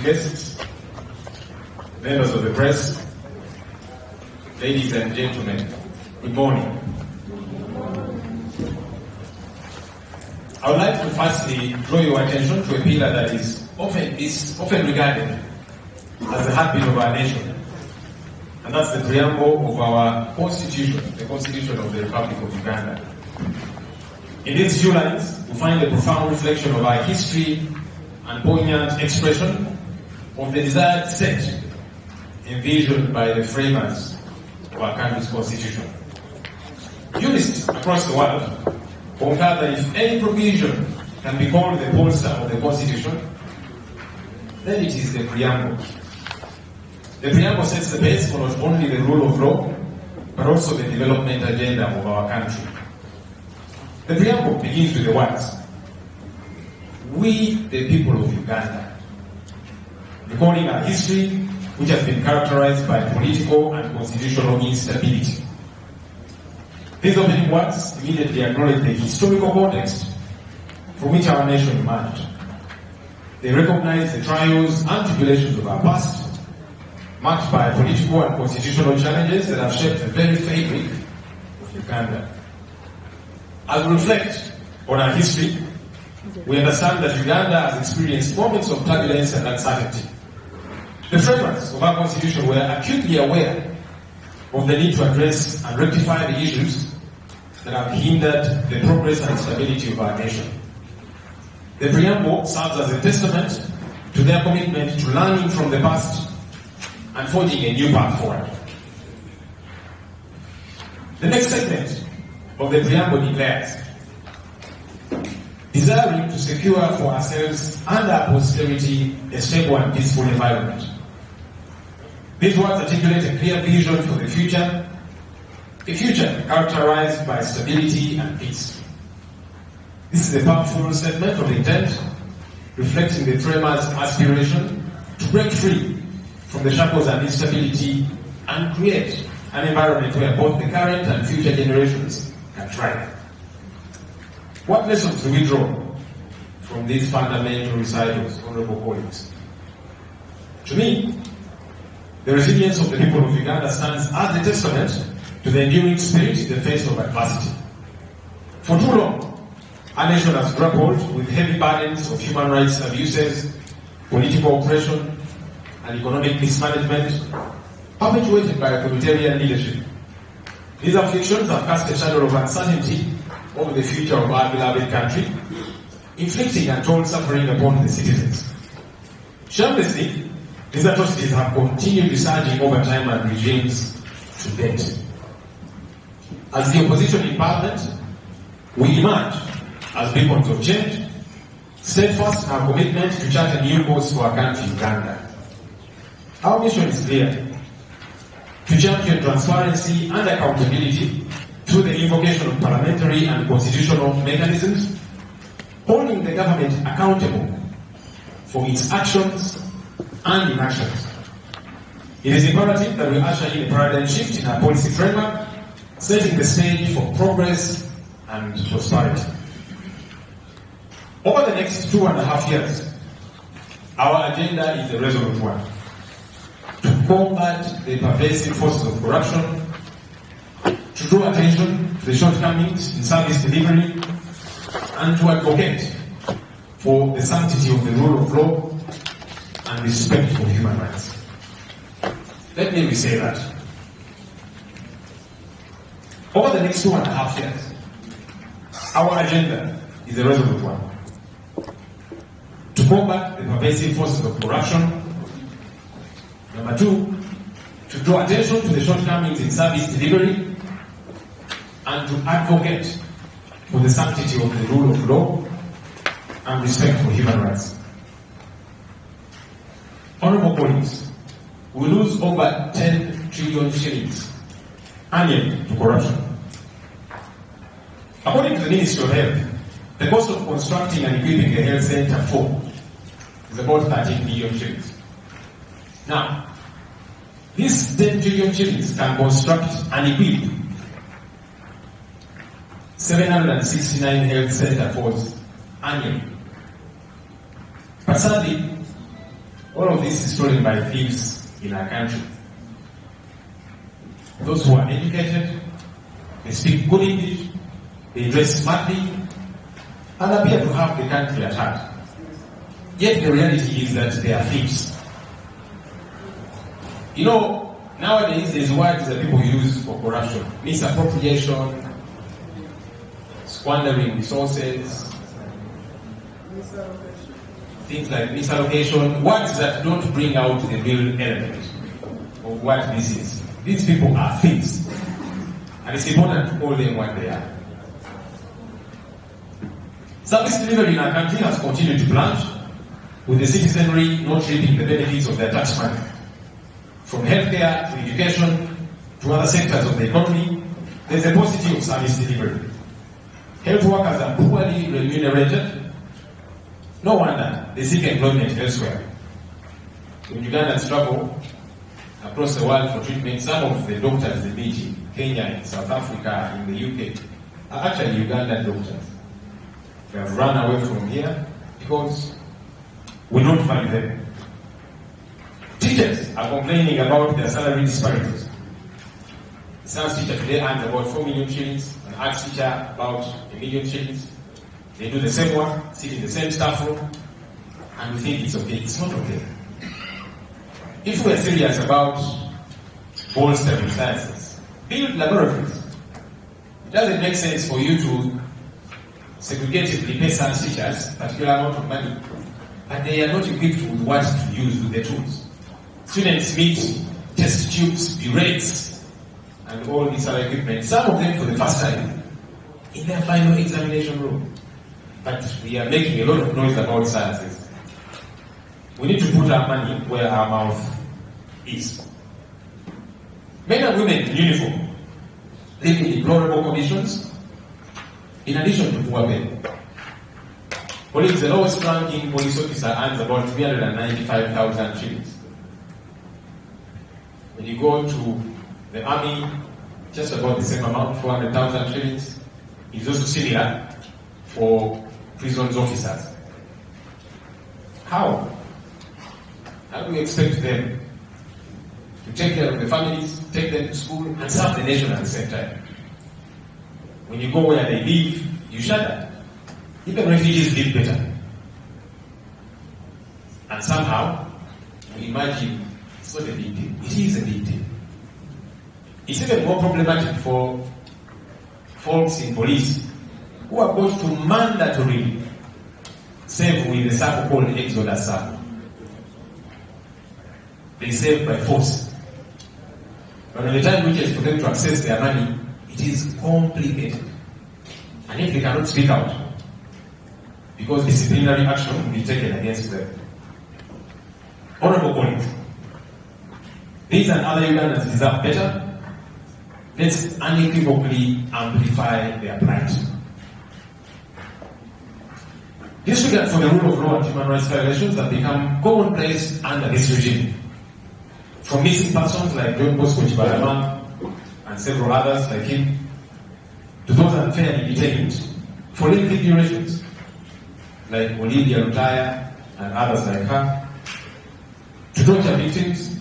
guests, members of the press, ladies and gentlemen, good morning. I would like to firstly draw your attention to a pillar that is often regarded as the heartbeat of our nation, and that's the preamble of our Constitution, the Constitution of the Republic of Uganda. In these few lines, we find a profound reflection of our history and poignant expression of the desired state envisioned by the framers of our country's constitution. Jurists across the world concur that if any provision can be called the bolster of the constitution, then it is the preamble. The preamble sets the base for not only the rule of law, but also the development agenda of our country. The preamble begins with the words, "We, the people of Uganda," recording our history, which has been characterized by political and constitutional instability. These opening words immediately acknowledge the historical context from which our nation emerged. They recognize the trials and tribulations of our past, marked by political and constitutional challenges that have shaped the very fabric of Uganda. As we reflect on our history, we understand that Uganda has experienced moments of turbulence and uncertainty. The framers of our constitution were acutely aware of the need to address and rectify the issues that have hindered the progress and stability of our nation. The preamble serves as a testament to their commitment to learning from the past and forging a new path forward. The next segment of the preamble declares, "Desiring to secure for ourselves and our posterity a stable and peaceful environment." These words articulate a clear vision for the future, a future characterized by stability and peace. This is a powerful statement of intent, reflecting the framers' aspiration to break free from the shackles and instability and create an environment where both the current and future generations can thrive. What lessons do we draw from these fundamental recitals, honorable colleagues? To me, the resilience of the people of Uganda stands as a testament to the enduring spirit in the face of adversity. For too long, our nation has grappled with heavy burdens of human rights abuses, political oppression, and economic mismanagement, perpetuated by authoritarian leadership. These afflictions have cast a shadow of uncertainty over the future of our beloved country, inflicting untold suffering upon the citizens. Shamelessly, these atrocities have continued resurging over time and regimes to date. As the opposition in Parliament, we emerge as beacons of change, steadfast in our commitment to chart a new course for our country, Uganda. Our mission is clear: to champion transparency and accountability through the invocation of parliamentary and constitutional mechanisms, holding the government accountable for its actions and inactions. It is imperative that we usher in a paradigm shift in our policy framework, setting the stage for progress and prosperity. Over the next 2.5 years, our agenda is a resolute one: to combat the pervasive forces of corruption, to draw attention to the shortcomings in service delivery, and to advocate for the sanctity of the rule of law and respect for human rights. Let me say that. Over the next 2.5 years, our agenda is a resolute one: to combat the pervasive forces of corruption. Number two, to draw attention to the shortcomings in service delivery and to advocate for the sanctity of the rule of law and respect for human rights. Honorable colleagues, we lose over 10 trillion shillings annually to corruption. According to the Ministry of Health, the cost of constructing and equipping a health center is about 13 billion shillings. Now, these 10 trillion shillings can construct and equip 769 health center forts annually. But sadly, All of this is stolen by thieves in our country. Those who are educated, they speak good English, they dress smartly, and appear to have the country at heart. Yet the reality is that they are thieves. You know, nowadays there's words that people use for corruption: misappropriation, squandering resources, things like misallocation, words that don't bring out the real element of what this is. These people are thieves, and it's important to call them what they are. Service delivery in our country has continued to plunge, with the citizenry not reaping the benefits of their tax money. From healthcare to education to other sectors of the economy, there's a paucity of service delivery. Health workers are poorly remunerated. No wonder they seek employment elsewhere. When Ugandans travel across the world for treatment, some of the doctors they meet in Kenya, in South Africa, in the UK, are actually Ugandan doctors. They have run away from here because we don't value them. Teachers are complaining about their salary disparities. The science teacher today earns about 4 million shillings, an arts teacher about 1 million shillings. They do the same work, sit in the same staff room, and we think it's okay. It's not okay. If we are serious about bolstering sciences, build laboratories. It doesn't make sense for you to segregatively pay science teachers a particular amount of money, and they are not equipped with what to use with the tools. Students meet test tubes, burettes, and all this other equipment, some of them for the first time, in their final examination room. But we are making a lot of noise about sciences. We need to put our money where our mouth is. Men and women in uniform live in deplorable conditions, in addition to poor pay. Police, the lowest ranking police officer earns about 395,000 shillings. When you go to the army, just about the same amount, 400,000 shillings. It's also similar for prisons officers. How? How do we expect them to take care of the families, take them to school, and serve the nation at the same time? When you go where they live, you shudder. Even refugees live better. And somehow, we imagine it's not a big deal. It is a big deal. It's even more problematic for folks in police who are going to mandatorily serve with the circle called Exodus Circle. They serve by force. But when the time reaches for them to access their money, it is complicated. And if they cannot speak out, because disciplinary action will be taken against them. Honorable colleagues, these and other Ugandans deserve better. Let's unequivocally amplify their plight. Disregard for the rule of law and human rights violations have become commonplace under this regime. From missing persons like John Bosco Chibalama and several others like him, to those unfairly detained for lengthy durations, like Olivia Lutaya and others like her, to torture victims,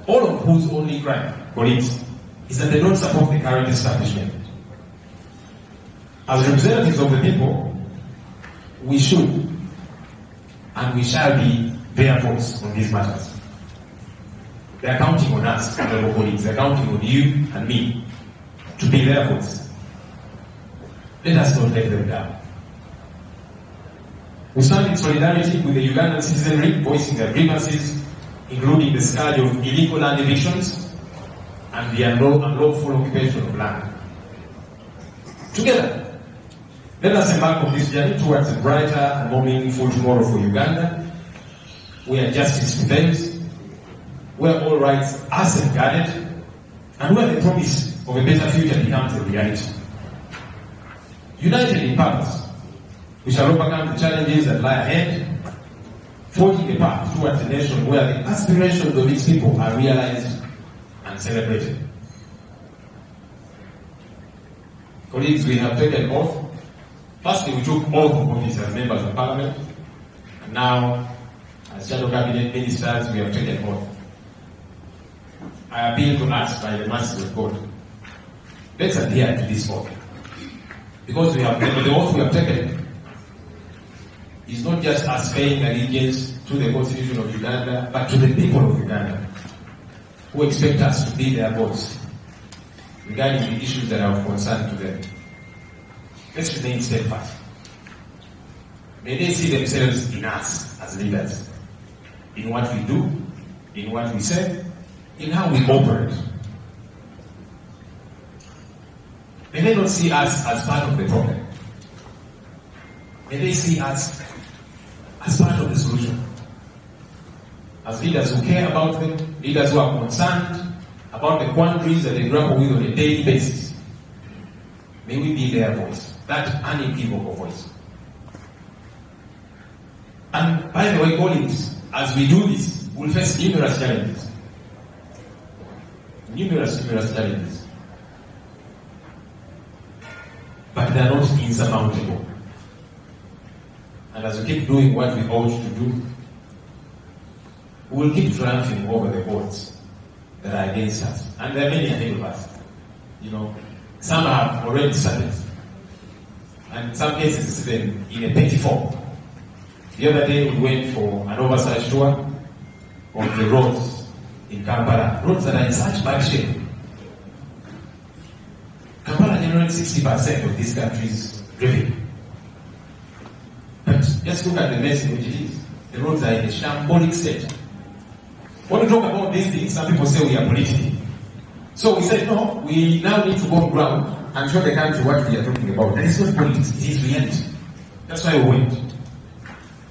all of whose only crime, colleagues, is that they don't support the current establishment. As representatives of the people, we should and we shall be their voice on these matters. They are counting on us, honorable colleagues. They are counting on you and me to be their voice. Let us not let them down. We stand in solidarity with the Ugandan citizenry voicing their grievances, including the scourge of illegal land evictions and the unlawful occupation of land. Together, let us embark on this journey towards a brighter and more meaningful tomorrow for Uganda, where justice prevails, where all rights are safeguarded, and where the promise of a better future becomes a reality. United in purpose, we shall overcome the challenges that lie ahead, forging a path towards a nation where the aspirations of its people are realized and celebrated. Colleagues, we have taken oath. Firstly, we took oath of office as members of parliament, and now As shadow cabinet ministers, we have taken oath. I appeal to us by the mercy of God. Let's adhere to this oath. Because we have the oath we have taken is not just us paying allegiance to the Constitution of Uganda, but to the people of Uganda who expect us to be their voice regarding the issues that are of concern to them. Let's remain steadfast. May they see themselves in us as leaders, in what we do, in what we say, in how we operate. May they not see us as part of the problem. May they see us as part of the solution. As leaders who care about them, leaders who are concerned about the quandaries that they grapple with on a daily basis. May we be their voice, that unequivocal voice. And by the way, colleagues, as we do this, we'll face numerous challenges. Numerous challenges. But they are not insurmountable. And as we keep doing what we ought to do, we will keep triumphing over the odds that are against us. And there are many ahead of us. You know, some have already started. And in some cases, even in a petty form. The other day, we went for an oversight tour of the roads in Kampala. Roads that are in such bad shape. Kampala generates 60% of this country's revenue. But just look at the mess in which it is. The roads are in a shambolic state. When we talk about these things, some people say we are political. So we said, no, we now need to go on ground and show the country what we are talking about. And it's not politics, it is reality. That's why we went.